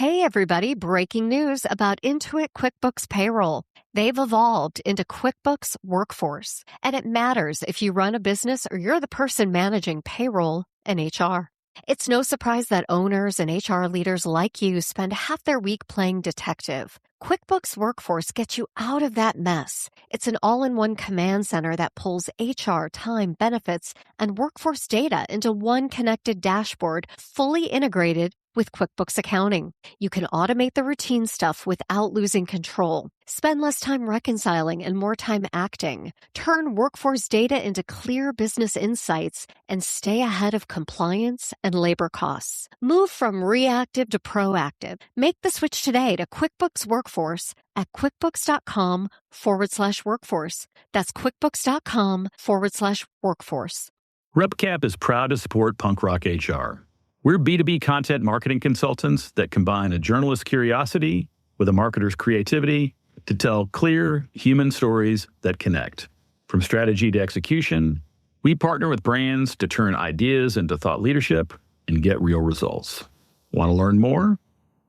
Hey everybody, breaking news about Intuit QuickBooks Payroll. They've evolved into QuickBooks Workforce, and it matters if you run a business or you're the person managing payroll and HR. It's no surprise that owners and HR leaders like you spend half their week playing detective. QuickBooks Workforce gets you out of that mess. It's an all-in-one command center that pulls HR, time, benefits, and workforce data into one connected dashboard, fully integrated with QuickBooks Accounting. You can automate the routine stuff without losing control. Spend less time reconciling and more time acting. Turn workforce data into clear business insights and stay ahead of compliance and labor costs. Move from reactive to proactive. Make the switch today to QuickBooks Workforce at quickbooks.com/workforce. That's quickbooks.com/workforce. RepCap is proud to support Punk Rock HR. We're B2B content marketing consultants that combine a journalist's curiosity with a marketer's creativity to tell clear, human stories that connect. From strategy to execution, we partner with brands to turn ideas into thought leadership and get real results. Want to learn more?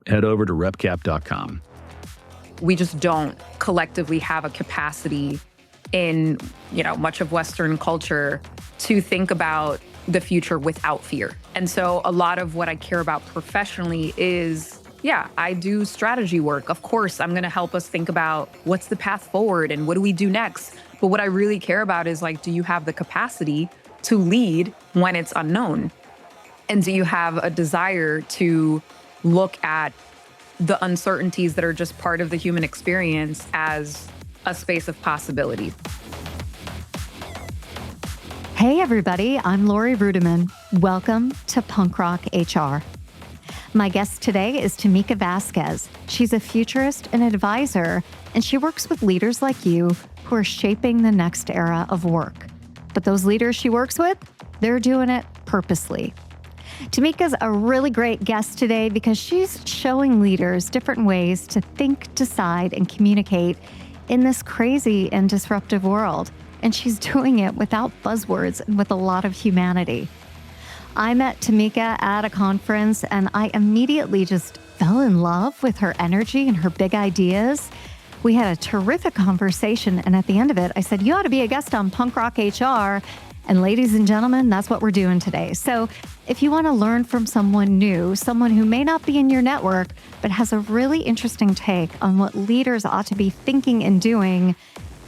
Head over to repcap.com. We just don't collectively have a capacity in, much of Western culture to think about the future without fear. And so a lot of what I care about professionally is, I do strategy work. Of course, I'm going to help us think about what's the path forward and what do we do next. But what I really care about is do you have the capacity to lead when it's unknown? And do you have a desire to look at the uncertainties that are just part of the human experience as a space of possibility? Hey everybody, I'm Lori Rudiman. Welcome to Punk Rock HR. My guest today is Tameka Vasquez. She's a futurist and advisor, and she works with leaders like you who are shaping the next era of work. But those leaders she works with, they're doing it purposely. Tameka's a really great guest today because she's showing leaders different ways to think, decide, and communicate in this crazy and disruptive world. And she's doing it without buzzwords and with a lot of humanity. I met Tameka at a conference and I immediately just fell in love with her energy and her big ideas. We had a terrific conversation, and at the end of it, I said, you ought to be a guest on Punk Rock HR. And ladies and gentlemen, that's what we're doing today. So if you want to learn from someone new, someone who may not be in your network, but has a really interesting take on what leaders ought to be thinking and doing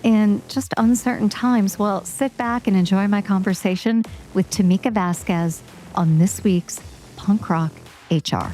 in just uncertain times, well, sit back and enjoy my conversation with Tameka Vasquez on this week's Punk Rock HR.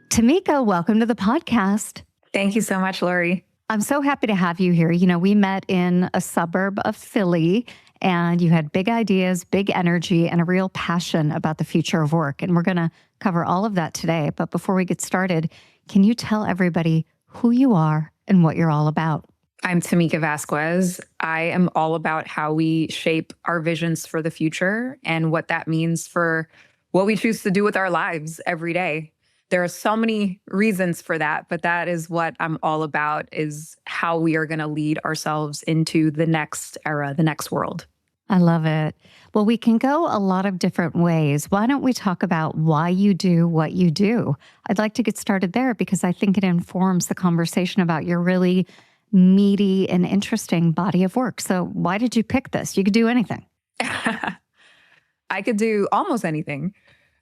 Tameka, welcome to the podcast. Thank you so much, Lori. I'm so happy to have you here. We met in a suburb of Philly, and you had big ideas, big energy, and a real passion about the future of work. And we're going to cover all of that today. But before we get started, can you tell everybody who you are and what you're all about? I'm Tameka Vasquez. I am all about how we shape our visions for the future and what that means for what we choose to do with our lives every day. There are so many reasons for that, but that is what I'm all about, is how we are going to lead ourselves into the next era, the next world. I love it. Well, we can go a lot of different ways. Why don't we talk about why you do what you do? I'd like to get started there because I think it informs the conversation about your really meaty and interesting body of work. So why did you pick this? You could do anything. I could do almost anything.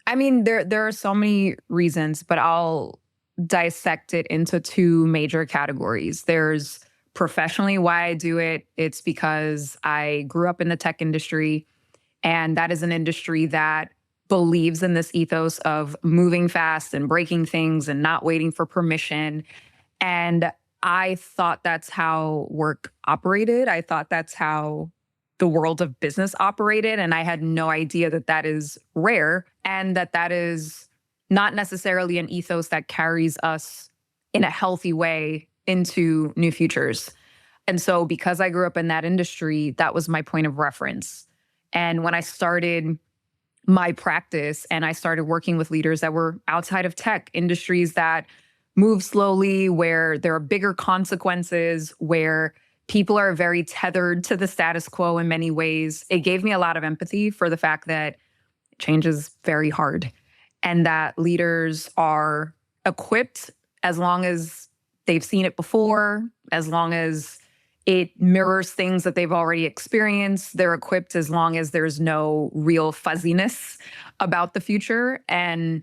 I mean, there are so many reasons, but I'll dissect it into two major categories. There's professionally why I do it. It's because I grew up in the tech industry, and that is an industry that believes in this ethos of moving fast and breaking things and not waiting for permission. And I thought that's how work operated. I thought that's how the world of business operated. And I had no idea that that is rare and that is not necessarily an ethos that carries us in a healthy way into new futures. And so because I grew up in that industry, that was my point of reference. And when I started my practice and I started working with leaders that were outside of tech, industries that move slowly, where there are bigger consequences, where people are very tethered to the status quo in many ways. It gave me a lot of empathy for the fact that change is very hard and that leaders are equipped as long as they've seen it before, as long as it mirrors things that they've already experienced. They're equipped as long as there's no real fuzziness about the future. And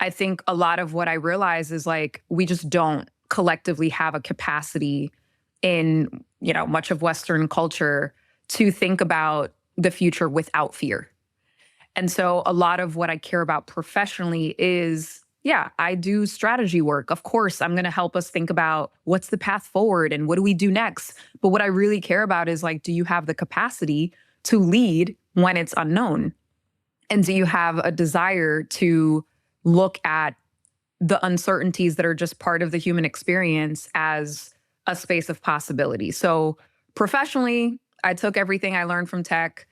I think a lot of what I realize is like, we just don't collectively have a capacity in, much of Western culture to think about the future without fear. And so a lot of what I care about professionally is, I do strategy work. Of course, I'm going to help us think about what's the path forward and what do we do next. But what I really care about is like, do you have the capacity to lead when it's unknown? And do you have a desire to look at the uncertainties that are just part of the human experience as a space of possibility? So professionally, I took everything I learned from tech,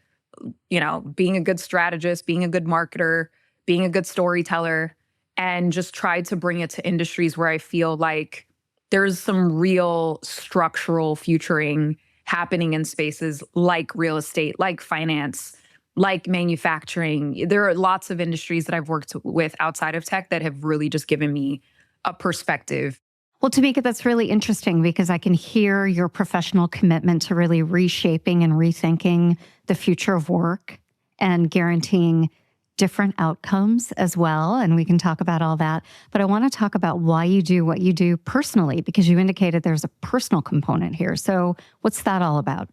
being a good strategist, being a good marketer, being a good storyteller, and just tried to bring it to industries where I feel like there's some real structural futuring happening in spaces like real estate, like finance, like manufacturing. There are lots of industries that I've worked with outside of tech that have really just given me a perspective. Well, Tameka, that's really interesting because I can hear your professional commitment to really reshaping and rethinking the future of work and guaranteeing different outcomes as well. And we can talk about all that. But I want to talk about why you do what you do personally, because you indicated there's a personal component here. So what's that all about?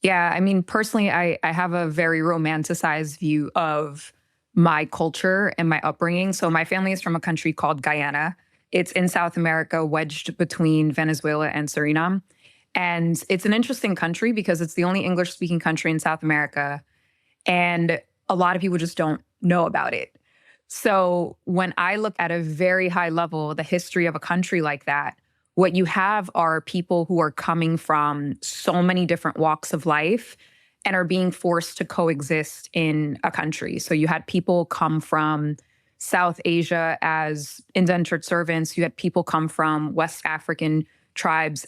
Yeah, I mean, personally, I have a very romanticized view of my culture and my upbringing. So my family is from a country called Guyana. It's in South America, wedged between Venezuela and Suriname. And it's an interesting country because it's the only English-speaking country in South America. And a lot of people just don't know about it. So when I look at a very high level, the history of a country like that, what you have are people who are coming from so many different walks of life and are being forced to coexist in a country. So you had people come from South Asia as indentured servants. You had people come from West African tribes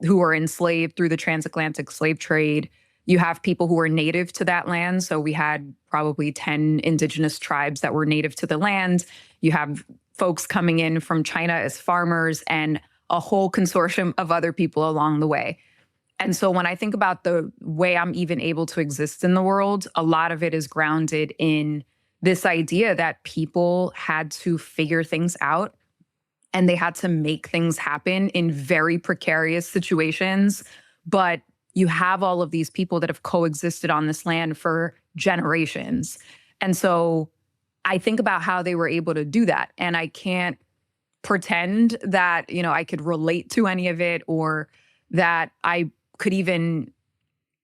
who were enslaved through the transatlantic slave trade. You have people who were native to that land. So we had probably 10 indigenous tribes that were native to the land. You have folks coming in from China as farmers and a whole consortium of other people along the way. And so when I think about the way I'm even able to exist in the world, a lot of it is grounded in this idea that people had to figure things out and they had to make things happen in very precarious situations. But you have all of these people that have coexisted on this land for generations. And so I think about how they were able to do that. And I can't pretend that, I could relate to any of it or that I could even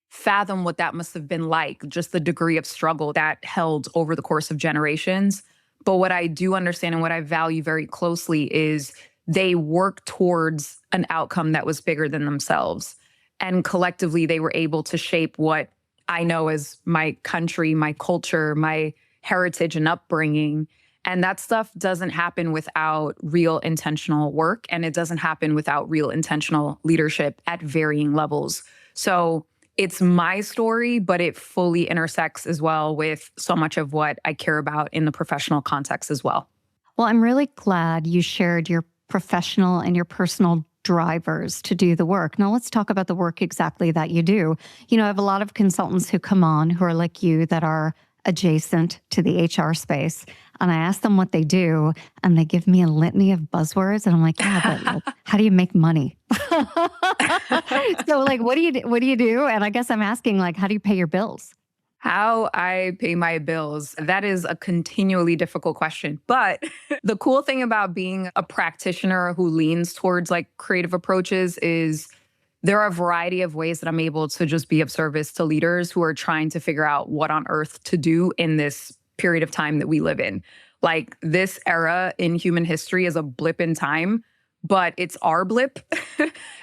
fathom what that must have been like, just the degree of struggle that held over the course of generations. But what I do understand and what I value very closely is they work towards an outcome that was bigger than themselves. And collectively, they were able to shape what I know as my country, my culture, my heritage and upbringing. And that stuff doesn't happen without real intentional work. And it doesn't happen without real intentional leadership at varying levels. So it's my story, but it fully intersects as well with so much of what I care about in the professional context as well. Well, I'm really glad you shared your professional and your personal drivers to do the work. Now, let's talk about the work exactly that you do. I have a lot of consultants who come on who are like you that are adjacent to the HR space. And I ask them what they do, and they give me a litany of buzzwords. And I'm like, but how do you make money? So what do you do? And I guess I'm asking, how do you pay your bills? How I pay my bills, that is a continually difficult question. But the cool thing about being a practitioner who leans towards creative approaches is there are a variety of ways that I'm able to just be of service to leaders who are trying to figure out what on earth to do in this period of time that we live in. This era in human history is a blip in time, but it's our blip.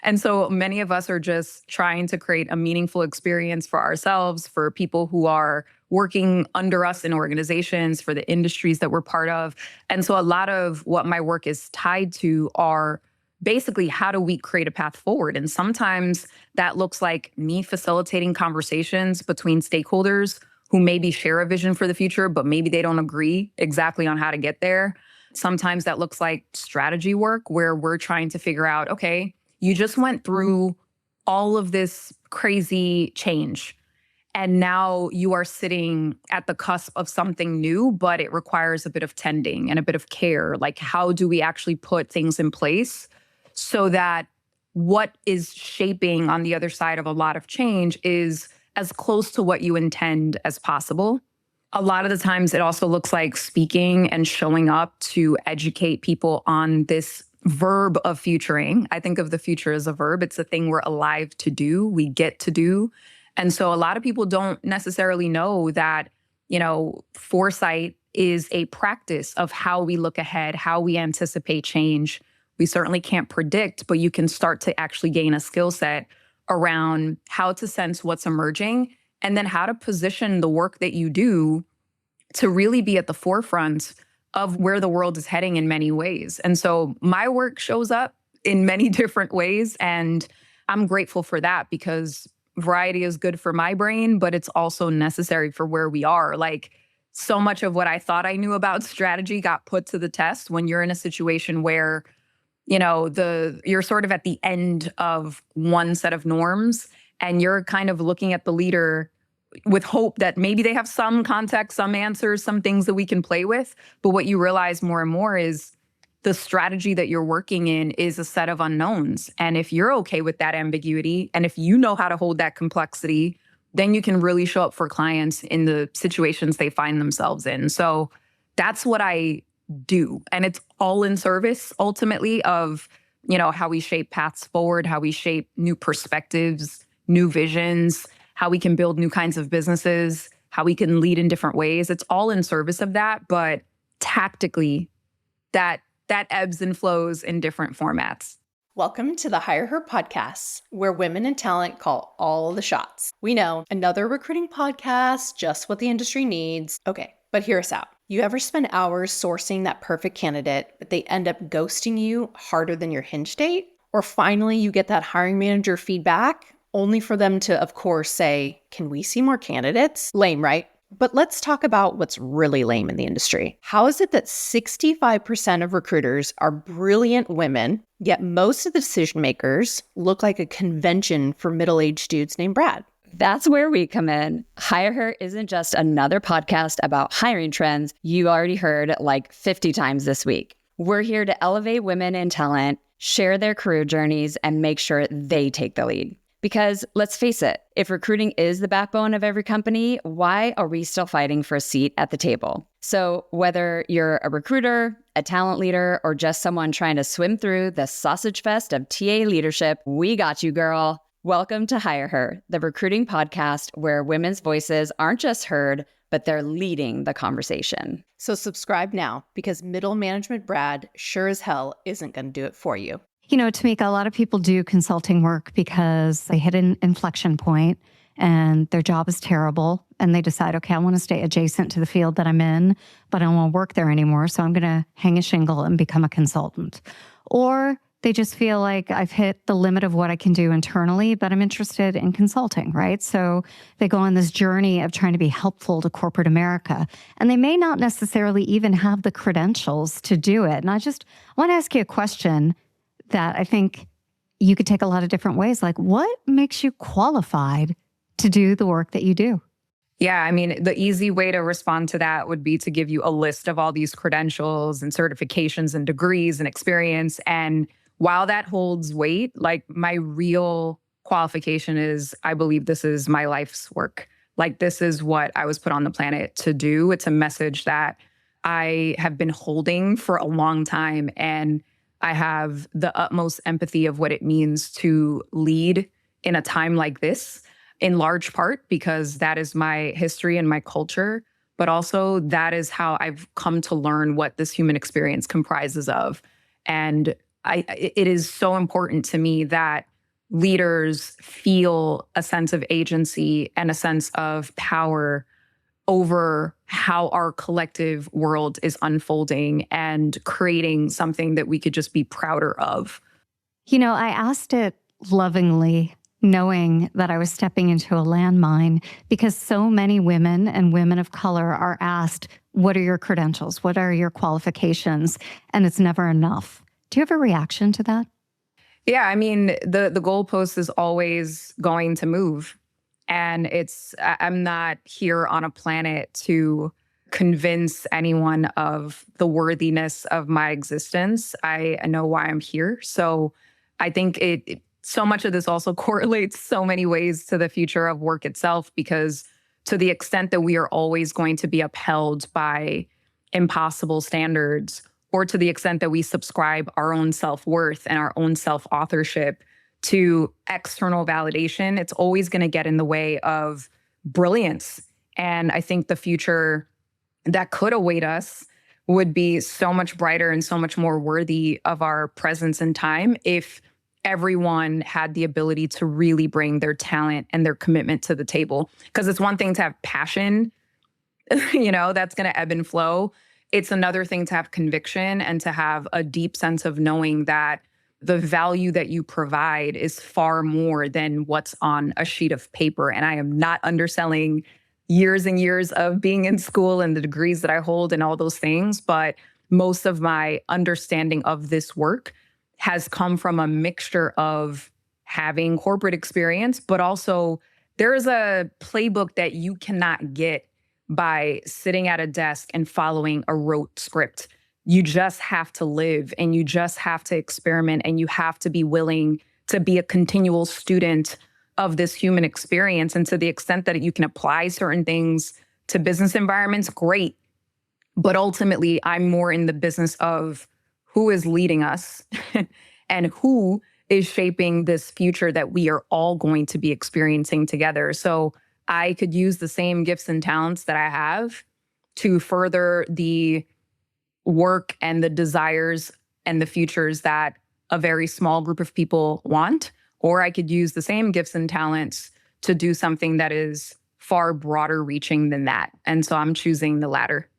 And so many of us are just trying to create a meaningful experience for ourselves, for people who are working under us in organizations, for the industries that we're part of. And so a lot of what my work is tied to are basically, how do we create a path forward? And sometimes that looks like me facilitating conversations between stakeholders who maybe share a vision for the future, but maybe they don't agree exactly on how to get there. Sometimes that looks like strategy work where we're trying to figure out, okay, you just went through all of this crazy change. And now you are sitting at the cusp of something new, but it requires a bit of tending and a bit of care. Like, how do we actually put things in place so that what is shaping on the other side of a lot of change is as close to what you intend as possible? A lot of the times it also looks like speaking and showing up to educate people on this verb of futuring. I think of the future as a verb. It's a thing we're alive to do, we get to do. And so a lot of people don't necessarily know that, foresight is a practice of how we look ahead, how we anticipate change. We certainly can't predict, but you can start to actually gain a skill set around how to sense what's emerging and then how to position the work that you do to really be at the forefront of where the world is heading in many ways. And so my work shows up in many different ways. And I'm grateful for that because variety is good for my brain, but it's also necessary for where we are. Like, so much of what I thought I knew about strategy got put to the test when you're in a situation where, you're sort of at the end of one set of norms and you're kind of looking at the leader with hope that maybe they have some context, some answers, some things that we can play with. But what you realize more and more is the strategy that you're working in is a set of unknowns. And if you're okay with that ambiguity, and if you know how to hold that complexity, then you can really show up for clients in the situations they find themselves in. So that's what I do. And it's all in service, ultimately, of, how we shape paths forward, how we shape new perspectives, new visions, how we can build new kinds of businesses, how we can lead in different ways. It's all in service of that. But tactically, that ebbs and flows in different formats. Welcome to the Hire Her podcast, where women in talent call all the shots. We know, another recruiting podcast, just what the industry needs. Okay, but hear us out. You ever spend hours sourcing that perfect candidate, but they end up ghosting you harder than your Hinge date? Or finally, you get that hiring manager feedback, only for them to, of course, say, "Can we see more candidates?" Lame, right? But let's talk about what's really lame in the industry. How is it that 65% of recruiters are brilliant women, yet most of the decision makers look like a convention for middle-aged dudes named Brad? That's where we come in. Hire Her isn't just another podcast about hiring trends you already heard like 50 times this week. We're here to elevate women in talent, share their career journeys, and make sure they take the lead. Because let's face it, if recruiting is the backbone of every company, why are we still fighting for a seat at the table? So whether you're a recruiter, a talent leader, or just someone trying to swim through the sausage fest of TA leadership, we got you, girl. Welcome to Hire Her, the recruiting podcast where women's voices aren't just heard, but they're leading the conversation. So subscribe now, because middle management Brad sure as hell isn't going to do it for you. Tameka, a lot of people do consulting work because they hit an inflection point and their job is terrible and they decide, okay, I want to stay adjacent to the field that I'm in, but I don't want to work there anymore. So I'm going to hang a shingle and become a consultant. Or they just feel like I've hit the limit of what I can do internally, but I'm interested in consulting, right? So they go on this journey of trying to be helpful to corporate America, and they may not necessarily even have the credentials to do it. And I want to ask you a question that I think you could take a lot of different ways. Like, what makes you qualified to do the work that you do? Yeah, I mean, the easy way to respond to that would be to give you a list of all these credentials and certifications and degrees and experience. And while that holds weight, like, my real qualification is, I believe this is my life's work. Like, this is what I was put on the planet to do. It's a message that I have been holding for a long time. And I have the utmost empathy of what it means to lead in a time like this, in large part because that is my history and my culture, but also that is how I've come to learn what this human experience comprises of. And it is so important to me that leaders feel a sense of agency and a sense of power over how our collective world is unfolding and creating something that we could just be prouder of. I asked it lovingly, knowing that I was stepping into a landmine because so many women and women of color are asked, what are your credentials? What are your qualifications? And it's never enough. Do you have a reaction to that? Yeah, I mean, the goalpost is always going to move. And I'm not here on a planet to convince anyone of the worthiness of my existence. I know why I'm here. So I think so much of this also correlates so many ways to the future of work itself, because to the extent that we are always going to be upheld by impossible standards, or to the extent that we subscribe our own self-worth and our own self-authorship to external validation, it's always going to get in the way of brilliance. And I think the future that could await us would be so much brighter and so much more worthy of our presence and time if everyone had the ability to really bring their talent and their commitment to the table. Because it's one thing to have passion, that's going to ebb and flow. It's another thing to have conviction and to have a deep sense of knowing that the value that you provide is far more than what's on a sheet of paper. And I am not underselling years and years of being in school and the degrees that I hold and all those things, but most of my understanding of this work has come from a mixture of having corporate experience, but also there is a playbook that you cannot get by sitting at a desk and following a rote script. You just have to live and you just have to experiment and you have to be willing to be a continual student of this human experience. And to the extent that you can apply certain things to business environments, great. But ultimately, I'm more in the business of who is leading us and who is shaping this future that we are all going to be experiencing together. So I could use the same gifts and talents that I have to further the work and the desires and the futures that a very small group of people want. Or I could use the same gifts and talents to do something that is far broader reaching than that. And so I'm choosing the latter.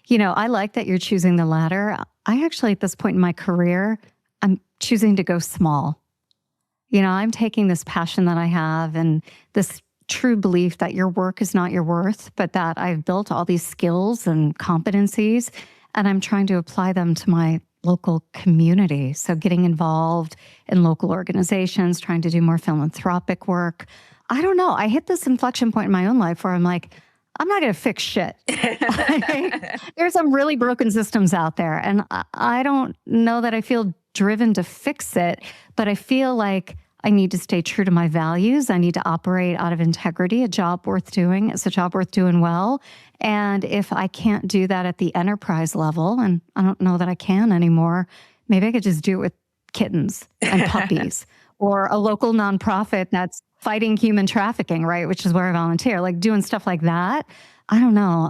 I like that you're choosing the latter. I actually, at this point in my career, I'm choosing to go small. I'm taking this passion that I have and this true belief that your work is not your worth, but that I've built all these skills and competencies, and I'm trying to apply them to my local community. So getting involved in local organizations, trying to do more philanthropic work. I don't know. I hit this inflection point in my own life where I'm like, I'm not going to fix shit. There's some really broken systems out there. And I don't know that I feel driven to fix it, but I feel like I need to stay true to my values. I need to operate out of integrity. A job worth doing is a job worth doing well. And if I can't do that at the enterprise level, and I don't know that I can anymore, maybe I could just do it with kittens and puppies or a local nonprofit that's fighting human trafficking, right? Which is where I volunteer, like doing stuff like that. I don't know.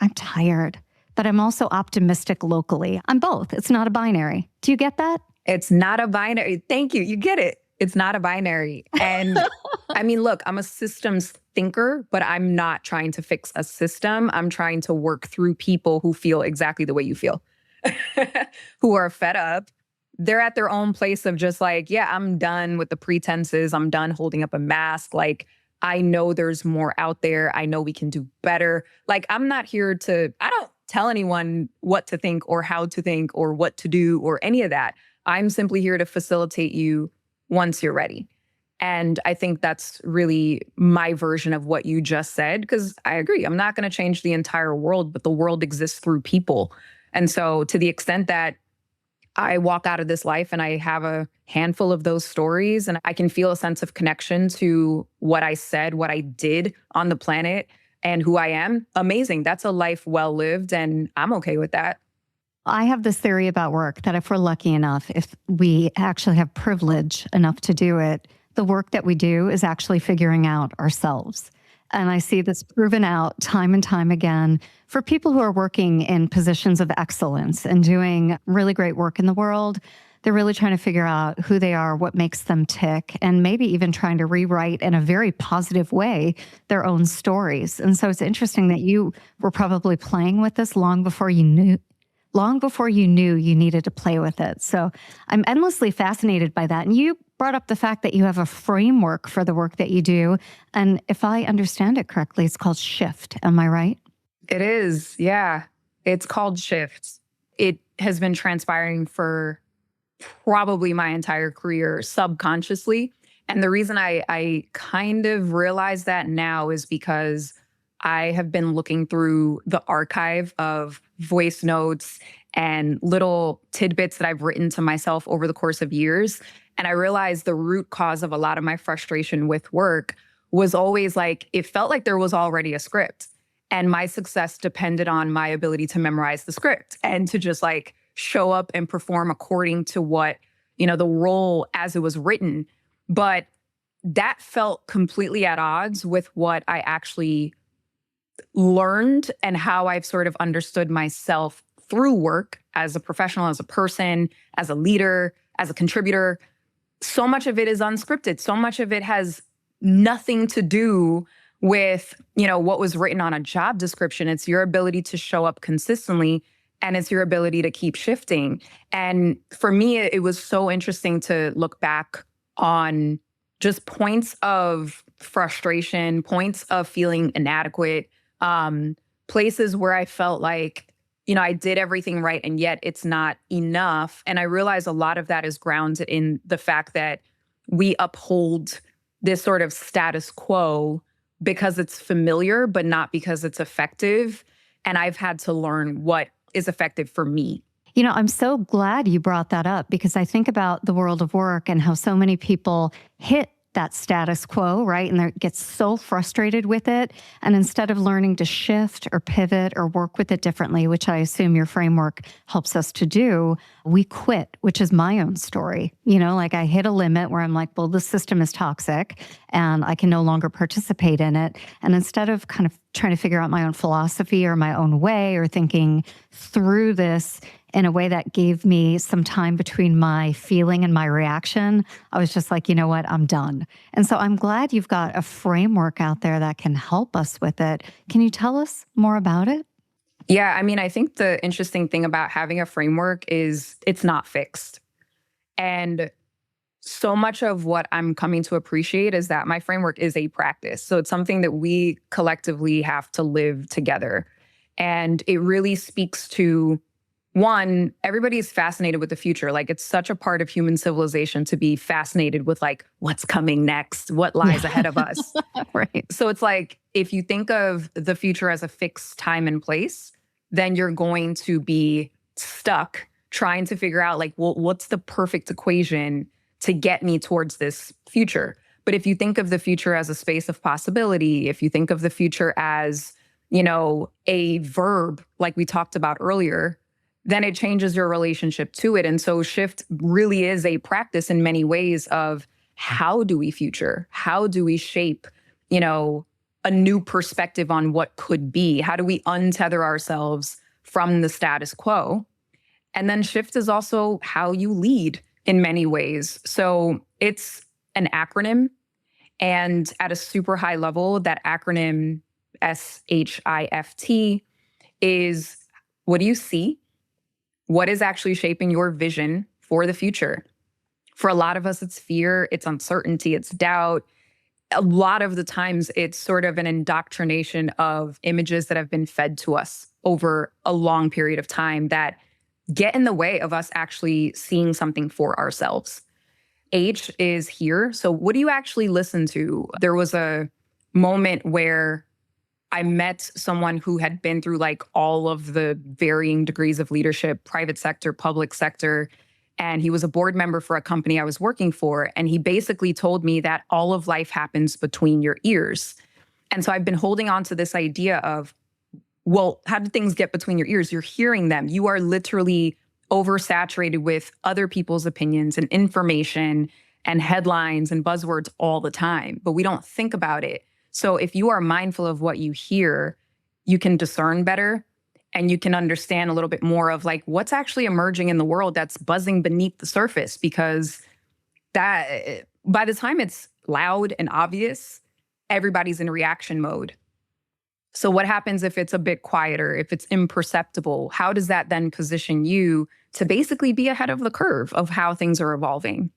I'm tired, but I'm also optimistic locally. I'm both. It's not a binary. Do you get that? It's not a binary. Thank you. You get it. It's not a binary. And I mean, look, I'm a systems thinker, but I'm not trying to fix a system. I'm trying to work through people who feel exactly the way you feel, who are fed up. They're at their own place of just like, yeah, I'm done with the pretenses. I'm done holding up a mask. Like, I know there's more out there. I know we can do better. Like, I'm not here I don't tell anyone what to think or how to think or what to do or any of that. I'm simply here to facilitate you once you're ready. And I think that's really my version of what you just said, because I agree. I'm not going to change the entire world, but the world exists through people. And so to the extent that I walk out of this life and I have a handful of those stories and I can feel a sense of connection to what I said, what I did on the planet and who I am, amazing. That's a life well lived, and I'm okay with that. I have this theory about work that if we're lucky enough, if we actually have privilege enough to do it, the work that we do is actually figuring out ourselves. And I see this proven out time and time again for people who are working in positions of excellence and doing really great work in the world. They're really trying to figure out who they are, what makes them tick, and maybe even trying to rewrite in a very positive way their own stories. And so it's interesting that you were probably playing with this long before you knew long before you knew you needed to play with it. So I'm endlessly fascinated by that. And you brought up the fact that you have a framework for the work that you do. And if I understand it correctly, it's called SHIFT. Am I right? It is. Yeah. It's called SHIFT. It has been transpiring for probably my entire career subconsciously. And the reason I kind of realize that now is because I have been looking through the archive of voice notes and little tidbits that I've written to myself over the course of years. And I realized the root cause of a lot of my frustration with work was always like, it felt like there was already a script. And my success depended on my ability to memorize the script and to just like show up and perform according to what, the role as it was written. But that felt completely at odds with what I actually learned and how I've sort of understood myself through work as a professional, as a person, as a leader, as a contributor. So much of it is unscripted. So much of it has nothing to do with, what was written on a job description. It's your ability to show up consistently, and it's your ability to keep shifting. And for me, it was so interesting to look back on just points of frustration, points of feeling inadequate, places where I felt like, I did everything right and yet it's not enough. And I realized a lot of that is grounded in the fact that we uphold this sort of status quo because it's familiar, but not because it's effective. And I've had to learn what is effective for me. I'm so glad you brought that up because I think about the world of work and how so many people hit that status quo, right? And they get so frustrated with it. And instead of learning to shift or pivot or work with it differently, which I assume your framework helps us to do, we quit, which is my own story. Like I hit a limit where I'm like, well, this system is toxic and I can no longer participate in it. And instead of kind of trying to figure out my own philosophy or my own way or thinking through this in a way that gave me some time between my feeling and my reaction, I was just like, you know what, I'm done. And so I'm glad you've got a framework out there that can help us with it. Can you tell us more about it? Yeah, I think the interesting thing about having a framework is it's not fixed. And so much of what I'm coming to appreciate is that my framework is a practice. So it's something that we collectively have to live together. And it really speaks to, one, everybody is fascinated with the future. Like it's such a part of human civilization to be fascinated with like what's coming next, what lies ahead of us. Right. So it's like, if you think of the future as a fixed time and place, then you're going to be stuck trying to figure out like, well, what's the perfect equation to get me towards this future? But if you think of the future as a space of possibility, if you think of the future as, a verb, like we talked about earlier, then it changes your relationship to it. And so shift really is a practice in many ways of how do we future? How do we shape, a new perspective on what could be? How do we untether ourselves from the status quo? And then shift is also how you lead in many ways. So it's an acronym. And at a super high level, that acronym SHIFT is, what do you see? What is actually shaping your vision for the future? For a lot of us, it's fear, it's uncertainty, it's doubt. A lot of the times, it's sort of an indoctrination of images that have been fed to us over a long period of time that get in the way of us actually seeing something for ourselves. H is here. So what do you actually listen to? There was a moment where I met someone who had been through like all of the varying degrees of leadership, private sector, public sector, and he was a board member for a company I was working for. And he basically told me that all of life happens between your ears. And so I've been holding on to this idea of, well, how do things get between your ears? You're hearing them. You are literally oversaturated with other people's opinions and information and headlines and buzzwords all the time, but we don't think about it. So if you are mindful of what you hear, you can discern better and you can understand a little bit more of like what's actually emerging in the world that's buzzing beneath the surface, because that by the time it's loud and obvious, everybody's in reaction mode. So what happens if it's a bit quieter, if it's imperceptible? How does that then position you to basically be ahead of the curve of how things are evolving?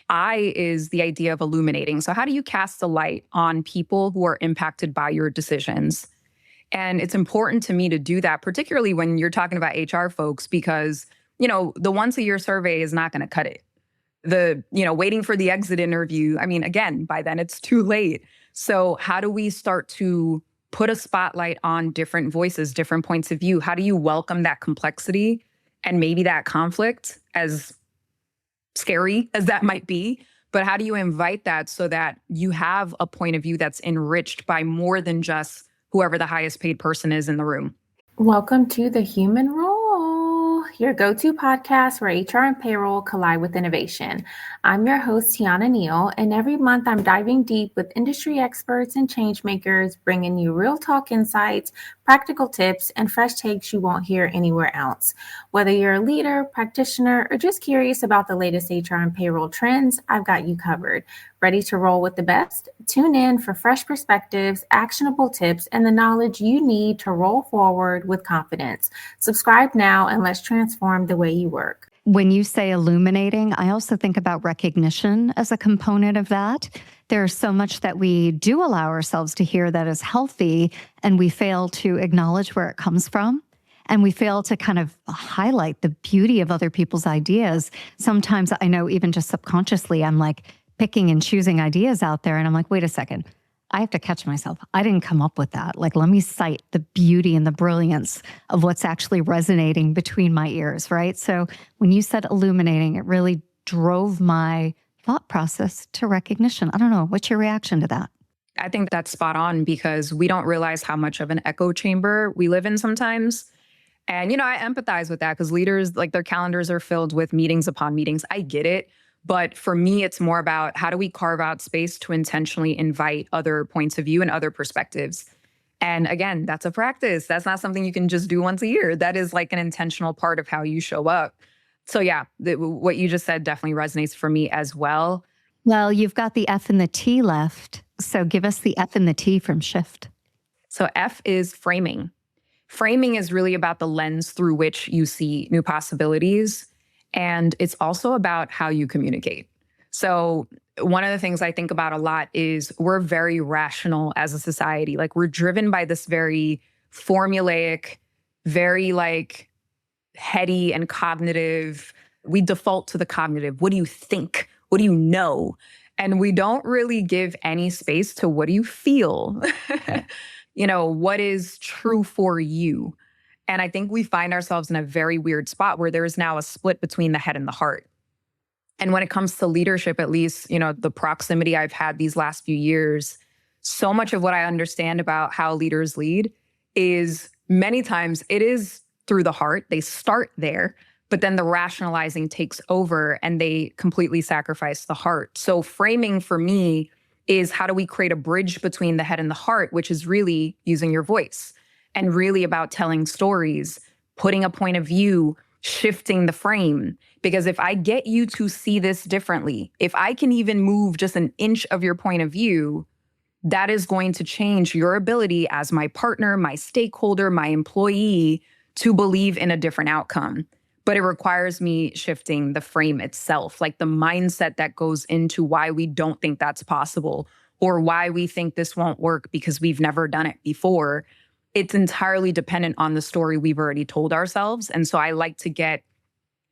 I is the idea of illuminating. So how do you cast a light on people who are impacted by your decisions? And it's important to me to do that, particularly when you're talking about HR folks, because, the once a year survey is not going to cut it. Waiting for the exit interview, I mean, again, by then it's too late. So how do we start to put a spotlight on different voices, different points of view? How do you welcome that complexity and maybe that conflict, as scary as that might be? But how do you invite that so that you have a point of view that's enriched by more than just whoever the highest paid person is in the room? Welcome to The Human Role, your go-to podcast where HR and payroll collide with innovation. I'm your host, Tiana Neal, and every month I'm diving deep with industry experts and change makers, bringing you real talk insights, practical tips, and fresh takes you won't hear anywhere else. Whether you're a leader, practitioner, or just curious about the latest HR and payroll trends, I've got you covered. Ready to roll with the best? Tune in for fresh perspectives, actionable tips, and the knowledge you need to roll forward with confidence. Subscribe now and let's transform the way you work. When you say illuminating, I also think about recognition as a component of that. There's so much that we do allow ourselves to hear that is healthy, and we fail to acknowledge where it comes from. And we fail to kind of highlight the beauty of other people's ideas. Sometimes I know even just subconsciously, I'm like picking and choosing ideas out there. And I'm like, wait a second, I have to catch myself. I didn't come up with that. Like, let me cite the beauty and the brilliance of what's actually resonating between my ears, right? So when you said illuminating, it really drove my thought process to recognition. I don't know. What's your reaction to that? I think that's spot on, because we don't realize how much of an echo chamber we live in sometimes. And, I empathize with that, because leaders, like, their calendars are filled with meetings upon meetings. I get it. But for me, it's more about how do we carve out space to intentionally invite other points of view and other perspectives. And again, that's a practice. That's not something you can just do once a year. That is like an intentional part of how you show up. So yeah, what you just said definitely resonates for me as well. Well, you've got the F and the T left. So give us the F and the T from Shift. So F is framing. Framing is really about the lens through which you see new possibilities. And it's also about how you communicate. So one of the things I think about a lot is we're very rational as a society. Like, we're driven by this very formulaic, very heady and cognitive. We default to the cognitive. What do you think? What do you know? And we don't really give any space to what do you feel? What is true for you? And I think we find ourselves in a very weird spot where there is now a split between the head and the heart. And when it comes to leadership, at least, the proximity I've had these last few years, so much of what I understand about how leaders lead is many times it is through the heart. They start there, but then the rationalizing takes over and they completely sacrifice the heart. So framing for me is, how do we create a bridge between the head and the heart, which is really using your voice. And really about telling stories, putting a point of view, shifting the frame. Because if I get you to see this differently, if I can even move just an inch of your point of view, that is going to change your ability as my partner, my stakeholder, my employee to believe in a different outcome. But it requires me shifting the frame itself, like the mindset that goes into why we don't think that's possible, or why we think this won't work because we've never done it before. It's entirely dependent on the story we've already told ourselves. And so I like to get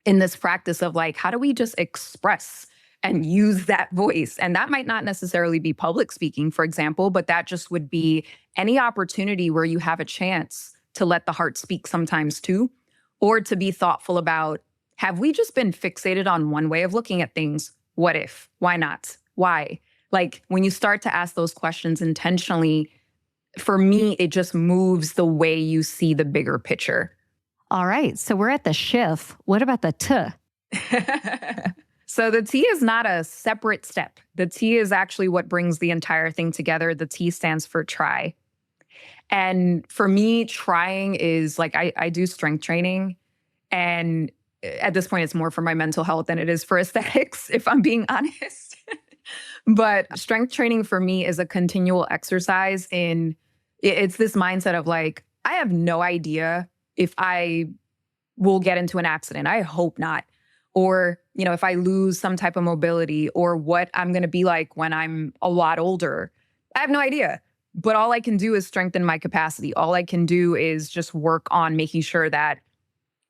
in this practice of how do we just express and use that voice? And that might not necessarily be public speaking, for example, but that just would be any opportunity where you have a chance to let the heart speak sometimes too, or to be thoughtful about, have we just been fixated on one way of looking at things? What if? Why not? Why? When you start to ask those questions intentionally, for me, it just moves the way you see the bigger picture. All right. So we're at the shift. What about the T? So the T is not a separate step. The T is actually what brings the entire thing together. The T stands for try. And for me, trying is I do strength training. And at this point, it's more for my mental health than it is for aesthetics, if I'm being honest. But strength training for me is a continual exercise in It's this mindset of like, I have no idea if I will get into an accident. I hope not. Or, if I lose some type of mobility, or what I'm going to be like when I'm a lot older. I have no idea. But all I can do is strengthen my capacity. All I can do is just work on making sure that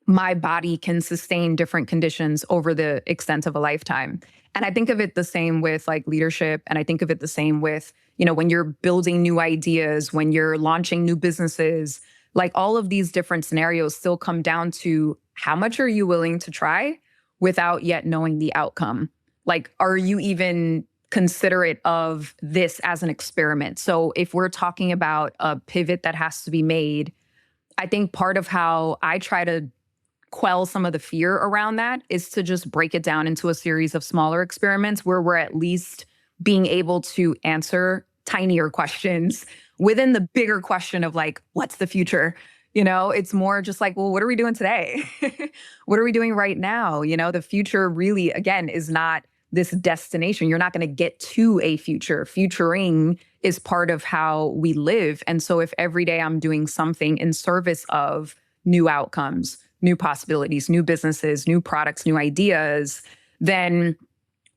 my body can sustain different conditions over the extent of a lifetime. And I think of it the same with like leadership. And I think of it the same with, when you're building new ideas, when you're launching new businesses, like all of these different scenarios still come down to how much are you willing to try without yet knowing the outcome? Like, are you even considerate of this as an experiment? So if we're talking about a pivot that has to be made, I think part of how I try to quell some of the fear around that is to just break it down into a series of smaller experiments where we're at least being able to answer tinier questions within the bigger question of like, what's the future? It's more just like, well, what are we doing today? What are we doing right now? The future really, again, is not this destination. You're not going to get to a future. Futuring is part of how we live. And so if every day I'm doing something in service of new outcomes, new possibilities, new businesses, new products, new ideas, then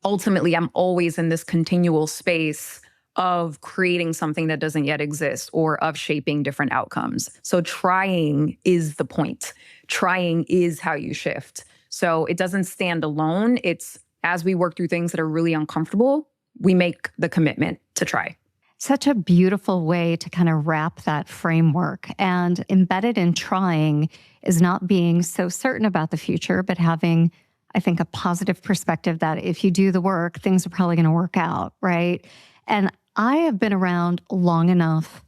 ultimately I'm always in this continual space of creating something that doesn't yet exist or of shaping different outcomes. So trying is the point. Trying is how you shift. So it doesn't stand alone. It's as we work through things that are really uncomfortable, we make the commitment to try. Such a beautiful way to kind of wrap that framework. And embedded in trying is not being so certain about the future, but having, I think, a positive perspective that if you do the work, things are probably going to work out, right? And I have been around long enough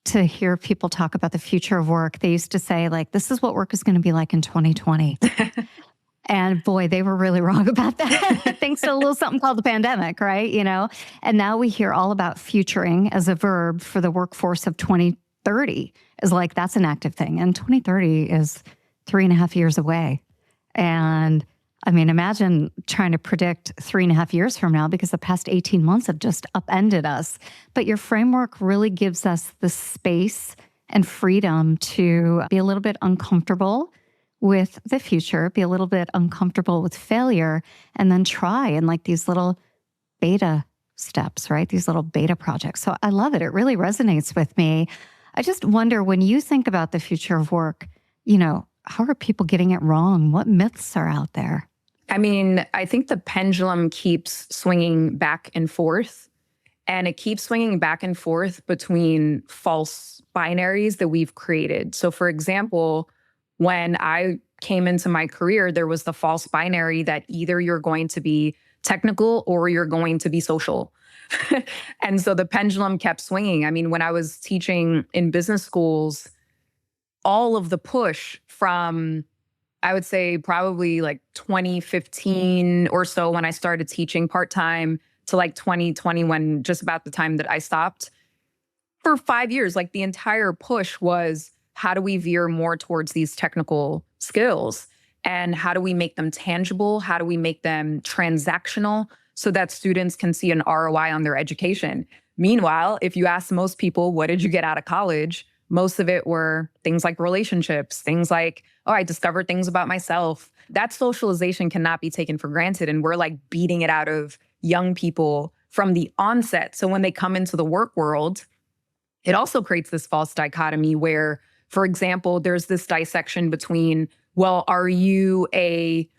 to hear people talk about the future of work. They used to say, like, this is what work is going to be like in 2020. And boy, they were really wrong about that. Thanks to a little something called the pandemic, right? And now we hear all about futuring as a verb for the workforce of 2030 is like, that's an active thing. And 2030 is 3.5 years away. And I mean, imagine trying to predict 3.5 years from now, because the past 18 months have just upended us. But your framework really gives us the space and freedom to be a little bit uncomfortable with the future, be a little bit uncomfortable with failure, and then try in like these little beta steps, right? These little beta projects. So I love it. It really resonates with me. I just wonder, when you think about the future of work, how are people getting it wrong? What myths are out there? I mean, I think the pendulum keeps swinging back and forth, and it keeps swinging back and forth between false binaries that we've created. So for example, when I came into my career, there was the false binary that either you're going to be technical or you're going to be social. And so the pendulum kept swinging. I mean, when I was teaching in business schools, all of the push from, I would say probably like 2015 or so when I started teaching part-time to like 2020, when just about the time that I stopped, for 5 years, like the entire push was, how do we veer more towards these technical skills? And how do we make them tangible? How do we make them transactional so that students can see an ROI on their education? Meanwhile, if you ask most people, what did you get out of college? Most of it were things like relationships, things like, oh, I discovered things about myself. That socialization cannot be taken for granted. And we're like beating it out of young people from the onset. So when they come into the work world, it also creates this false dichotomy where, for example, there's this dissection between, well, are you a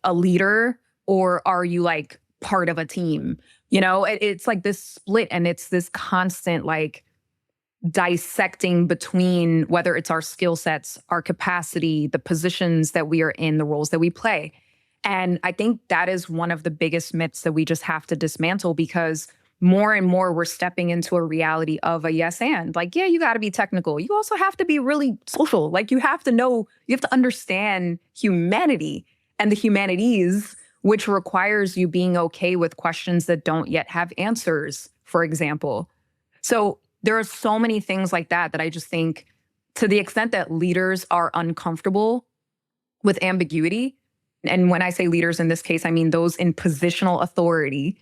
leader or are you like part of a team? It's like this split, and it's this constant like dissecting between whether it's our skill sets, our capacity, the positions that we are in, the roles that we play. And I think that is one of the biggest myths that we just have to dismantle, because more and more we're stepping into a reality of a yes and. Like, yeah, you got to be technical. You also have to be really social. Like, you have to understand humanity and the humanities, which requires you being okay with questions that don't yet have answers, for example. So there are so many things like that I just think, to the extent that leaders are uncomfortable with ambiguity, and when I say leaders in this case, I mean those in positional authority,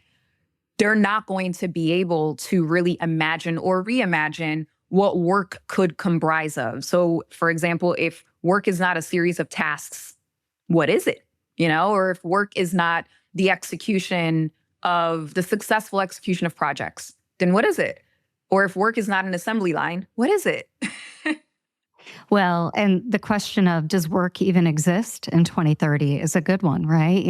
they're not going to be able to really imagine or reimagine what work could comprise of. So, for example, if work is not a series of tasks, what is it? Or if work is not the successful execution of projects, then what is it? Or if work is not an assembly line, what is it? Well, and the question of does work even exist in 2030 is a good one, right?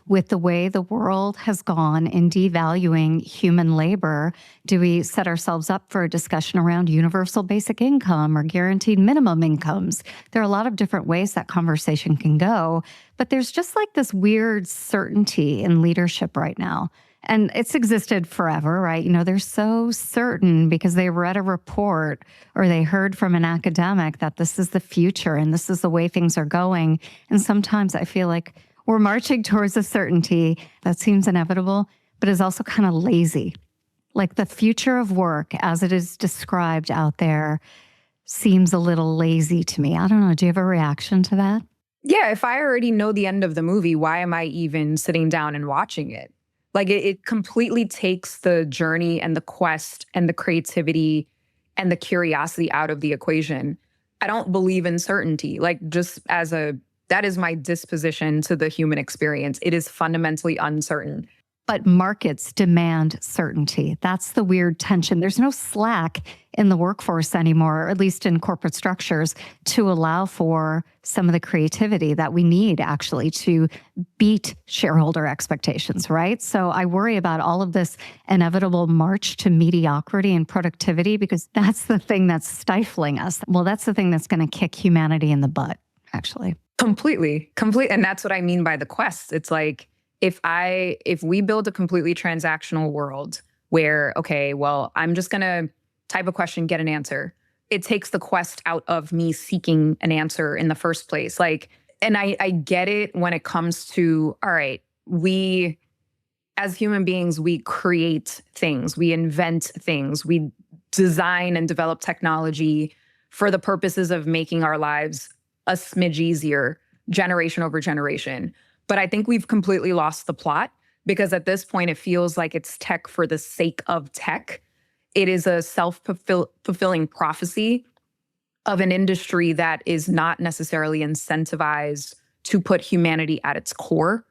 With the way the world has gone in devaluing human labor, do we set ourselves up for a discussion around universal basic income or guaranteed minimum incomes? There are a lot of different ways that conversation can go, but there's just like this weird certainty in leadership right now. And it's existed forever, right? They're so certain because they read a report or they heard from an academic that this is the future and this is the way things are going. And sometimes I feel like we're marching towards a certainty that seems inevitable, but is also kind of lazy. Like the future of work as it is described out there seems a little lazy to me. I don't know. Do you have a reaction to that? Yeah, if I already know the end of the movie, why am I even sitting down and watching it? Like it completely takes the journey and the quest and the creativity and the curiosity out of the equation. I don't believe in certainty. Like that is my disposition to the human experience. It is fundamentally uncertain. But markets demand certainty. That's the weird tension. There's no slack in the workforce anymore, or at least in corporate structures, to allow for some of the creativity that we need actually to beat shareholder expectations, right? So I worry about all of this inevitable march to mediocrity and productivity because that's the thing that's stifling us. Well, that's the thing that's going to kick humanity in the butt, actually. Completely. And that's what I mean by the quest. It's like, if we build a completely transactional world where, okay, well, I'm just going to type a question, get an answer. It takes the quest out of me seeking an answer in the first place. And I get it when it comes to, all right, we, as human beings, we create things, we invent things, we design and develop technology for the purposes of making our lives a smidge easier, generation over generation. But I think we've completely lost the plot because at this point, it feels like it's tech for the sake of tech. It is a self-fulfilling prophecy of an industry that is not necessarily incentivized to put humanity at its core.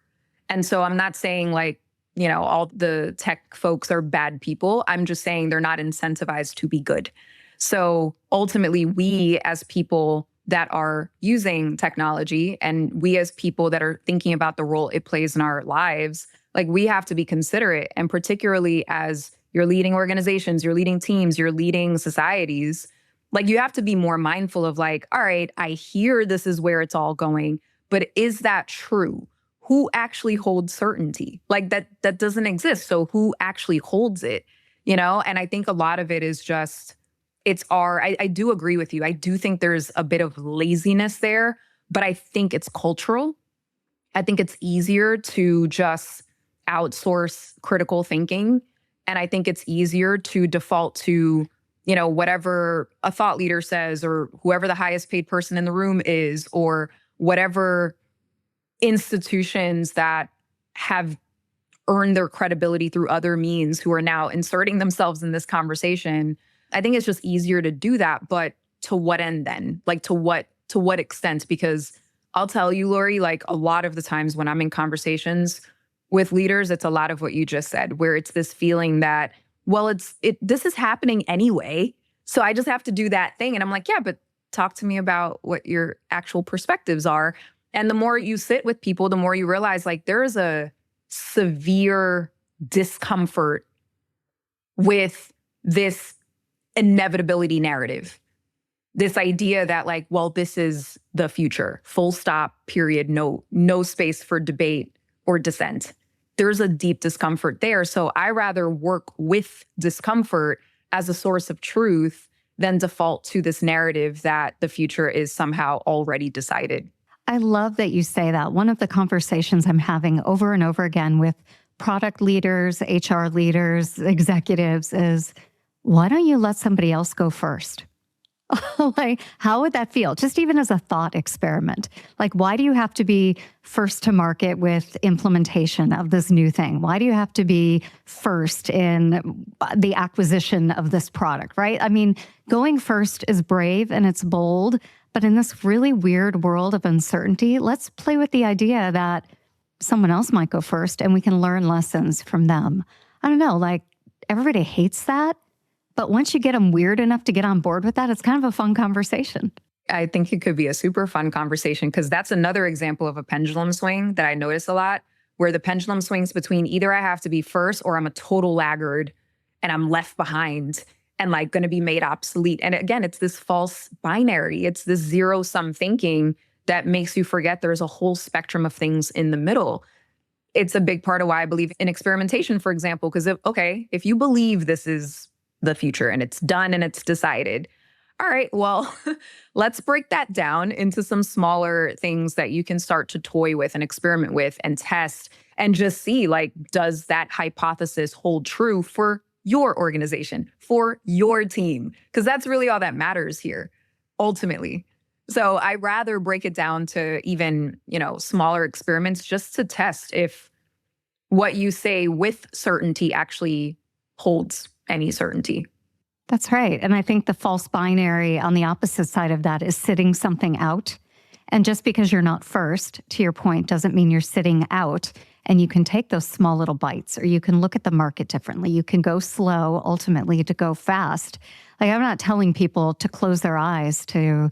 And so I'm not saying all the tech folks are bad people. I'm just saying they're not incentivized to be good. So ultimately, we as people that are using technology and we as people that are thinking about the role it plays in our lives, we have to be considerate. And particularly as you're leading organizations, you're leading teams, you're leading societies, you have to be more mindful of all right, I hear this is where it's all going, but is that true? Who actually holds certainty? That doesn't exist. So who actually holds it? And I think a lot of it is just, I do agree with you. I do think there's a bit of laziness there, but I think it's cultural. I think it's easier to just outsource critical thinking. And I think it's easier to default to, whatever a thought leader says or whoever the highest paid person in the room is, or whatever institutions that have earned their credibility through other means who are now inserting themselves in this conversation. I think it's just easier to do that, but to what end then? To what extent? Because I'll tell you, Lori, a lot of the times when I'm in conversations with leaders, it's a lot of what you just said, where it's this feeling that, well, this is happening anyway, so I just have to do that thing. And I'm like, yeah, but talk to me about what your actual perspectives are. And the more you sit with people, the more you realize there is a severe discomfort with this inevitability narrative. This idea that well, this is the future, full stop, period, no space for debate or dissent. There's a deep discomfort there. So I rather work with discomfort as a source of truth than default to this narrative that the future is somehow already decided. I love that you say that. One of the conversations I'm having over and over again with product leaders, HR leaders, executives is, why don't you let somebody else go first? Like, how would that feel? Just even as a thought experiment. Like, why do you have to be first to market with implementation of this new thing? Why do you have to be first in the acquisition of this product, right? I mean, going first is brave and it's bold, but in this really weird world of uncertainty, let's play with the idea that someone else might go first and we can learn lessons from them. I don't know, like everybody hates that. But once you get them weird enough to get on board with that, it's kind of a fun conversation. I think it could be a super fun conversation because that's another example of a pendulum swing that I notice a lot, where the pendulum swings between either I have to be first or I'm a total laggard and I'm left behind and like going to be made obsolete. And again, it's this false binary. It's this zero-sum thinking that makes you forget there's a whole spectrum of things in the middle. It's a big part of why I believe in experimentation, for example, because if you believe this is the future and it's done and it's decided, all right, well, let's break that down into some smaller things that you can start to toy with and experiment with and test and just see, like, does that hypothesis hold true for your organization, for your team? Because that's really all that matters here, ultimately. So I'd rather break it down to even, smaller experiments just to test if what you say with certainty actually holds any certainty. That's right. And I think the false binary on the opposite side of that is sitting something out. And just because you're not first, to your point, doesn't mean you're sitting out. And you can take those small little bites, or you can look at the market differently. You can go slow, ultimately, to go fast. Like, I'm not telling people to close their eyes to,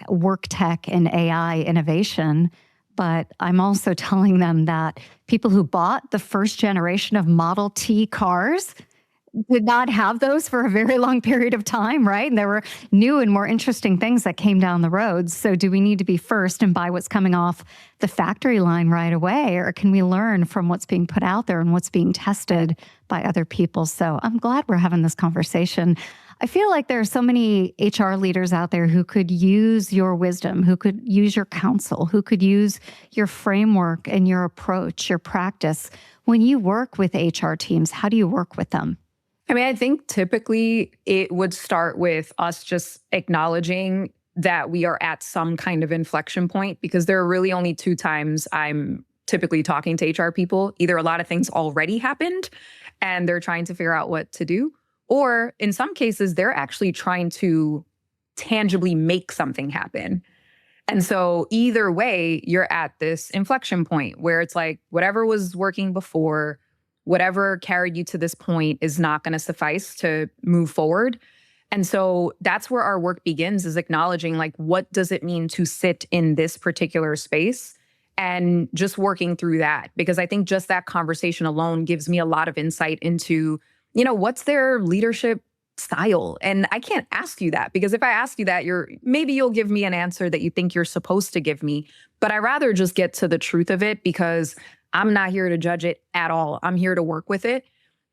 work tech and AI innovation. But I'm also telling them that people who bought the first generation of Model T cars did not have those for a very long period of time, right? And there were new and more interesting things that came down the road. So do we need to be first and buy what's coming off the factory line right away? Or can we learn from what's being put out there and what's being tested by other people? So I'm glad we're having this conversation. I feel like there are so many HR leaders out there who could use your wisdom, who could use your counsel, who could use your framework and your approach, your practice. When you work with HR teams, how do you work with them? I mean, I think typically it would start with us just acknowledging that we are at some kind of inflection point, because there are really only two times I'm typically talking to HR people. Either a lot of things already happened and they're trying to figure out what to do, or in some cases, they're actually trying to tangibly make something happen. And so either way, you're at this inflection point where it's like whatever was working before, whatever carried you to this point is not going to suffice to move forward. And so that's where our work begins, is acknowledging, like, what does it mean to sit in this particular space, and just working through that. Because I think just that conversation alone gives me a lot of insight into, what's their leadership style. And I can't ask you that, because if I ask you that, maybe you'll give me an answer that you think you're supposed to give me. But I rather just get to the truth of it, because I'm not here to judge it at all. I'm here to work with it.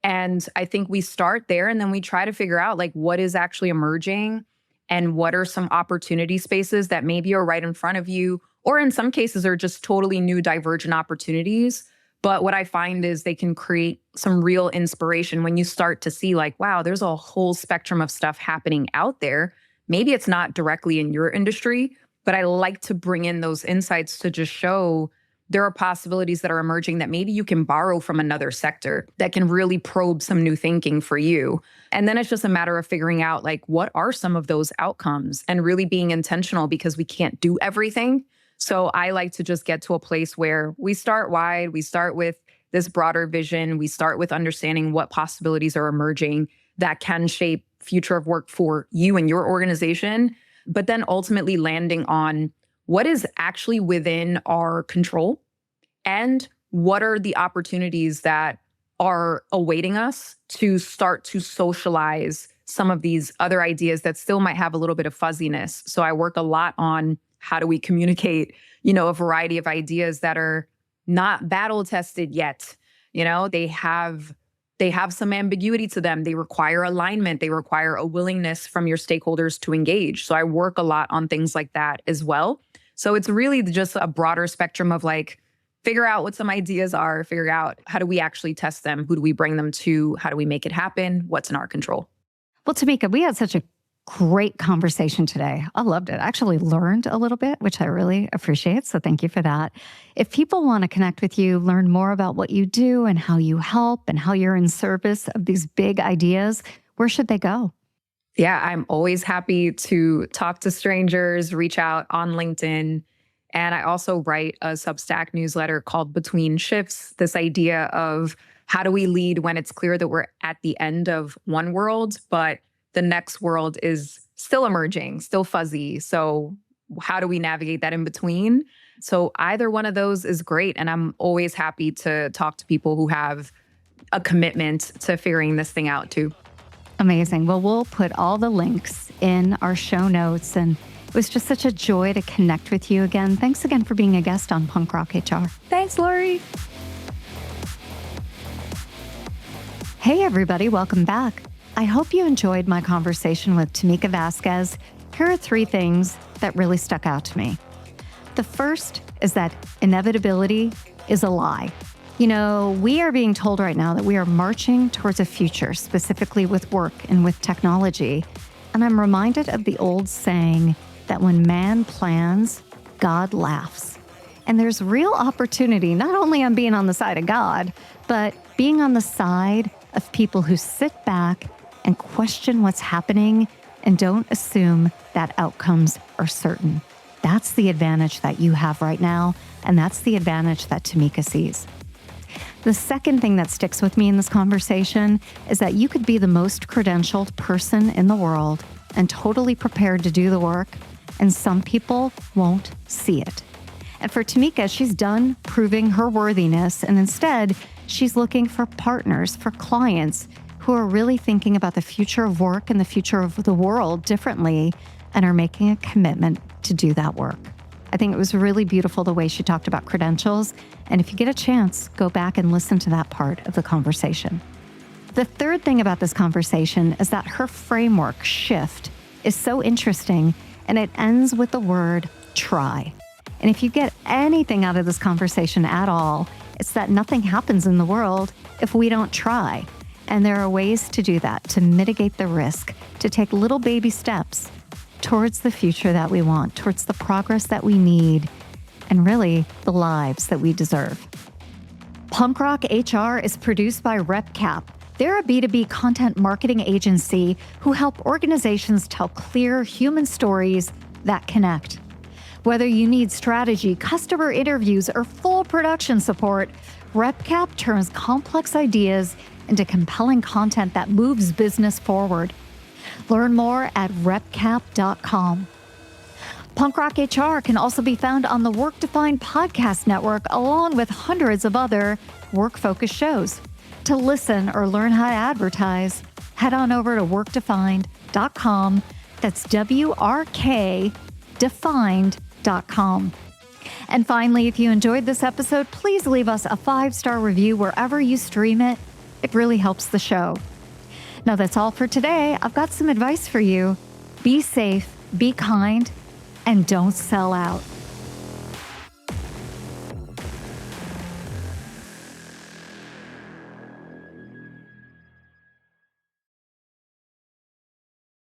And I think we start there, and then we try to figure out, like, what is actually emerging and what are some opportunity spaces that maybe are right in front of you, or in some cases are just totally new divergent opportunities. But what I find is they can create some real inspiration when you start to see, like, wow, there's a whole spectrum of stuff happening out there. Maybe it's not directly in your industry, but I like to bring in those insights to just show there are possibilities that are emerging that maybe you can borrow from another sector that can really probe some new thinking for you. And then it's just a matter of figuring out, like, what are some of those outcomes, and really being intentional, because we can't do everything. So I like to just get to a place where we start wide, we start with this broader vision, we start with understanding what possibilities are emerging that can shape future of work for you and your organization, but then ultimately landing on what is actually within our control, and what are the opportunities that are awaiting us to start to socialize some of these other ideas that still might have a little bit of fuzziness. So I work a lot on how do we communicate, a variety of ideas that are not battle tested yet. They have some ambiguity to them. They require alignment. They require a willingness from your stakeholders to engage. So I work a lot on things like that as well. So it's really just a broader spectrum of, like, figure out what some ideas are, figure out how do we actually test them, who do we bring them to, how do we make it happen, what's in our control. Well, Tameka, we had such a Great conversation today. I loved it. I actually learned a little bit, which I really appreciate. So thank you for that. If people want to connect with you, learn more about what you do and how you help and how you're in service of these big ideas, where should they go? Yeah, I'm always happy to talk to strangers, reach out on LinkedIn. And I also write a Substack newsletter called Between Shifts, this idea of how do we lead when it's clear that we're at the end of one world, but the next world is still emerging, still fuzzy. So how do we navigate that in between? So either one of those is great. And I'm always happy to talk to people who have a commitment to figuring this thing out too. Amazing. Well, we'll put all the links in our show notes. And it was just such a joy to connect with you again. Thanks again for being a guest on Punk Rock HR. Thanks, Lori. Hey, everybody. Welcome back. I hope you enjoyed my conversation with Tameka Vasquez. Here are 3 things that really stuck out to me. The first is that inevitability is a lie. You know, we are being told right now that we are marching towards a future, specifically with work and with technology. And I'm reminded of the old saying that when man plans, God laughs. And there's real opportunity, not only on being on the side of God, but being on the side of people who sit back and question what's happening and don't assume that outcomes are certain. That's the advantage that you have right now, and that's the advantage that Tameka sees. The second thing that sticks with me in this conversation is that you could be the most credentialed person in the world and totally prepared to do the work, and some people won't see it. And for Tameka, she's done proving her worthiness, and instead, she's looking for partners, for clients who are really thinking about the future of work and the future of the world differently and are making a commitment to do that work. I think it was really beautiful the way she talked about credentials. And if you get a chance, go back and listen to that part of the conversation. The third thing about this conversation is that her framework shift is so interesting, and it ends with the word try. And if you get anything out of this conversation at all, it's that nothing happens in the world if we don't try. And there are ways to do that, to mitigate the risk, to take little baby steps towards the future that we want, towards the progress that we need, and really the lives that we deserve. Punk Rock HR is produced by RepCap. They're a B2B content marketing agency who help organizations tell clear human stories that connect. Whether you need strategy, customer interviews, or full production support, RepCap turns complex ideas into compelling content that moves business forward. Learn more at repcap.com. Punk Rock HR can also be found on the Work Defined podcast network, along with hundreds of other work-focused shows. To listen or learn how to advertise, head on over to workdefined.com. That's WRKdefined.com. And finally, if you enjoyed this episode, please leave us a 5-star review wherever you stream it. It really helps the show. Now, that's all for today. I've got some advice for you. Be safe, be kind, and don't sell out.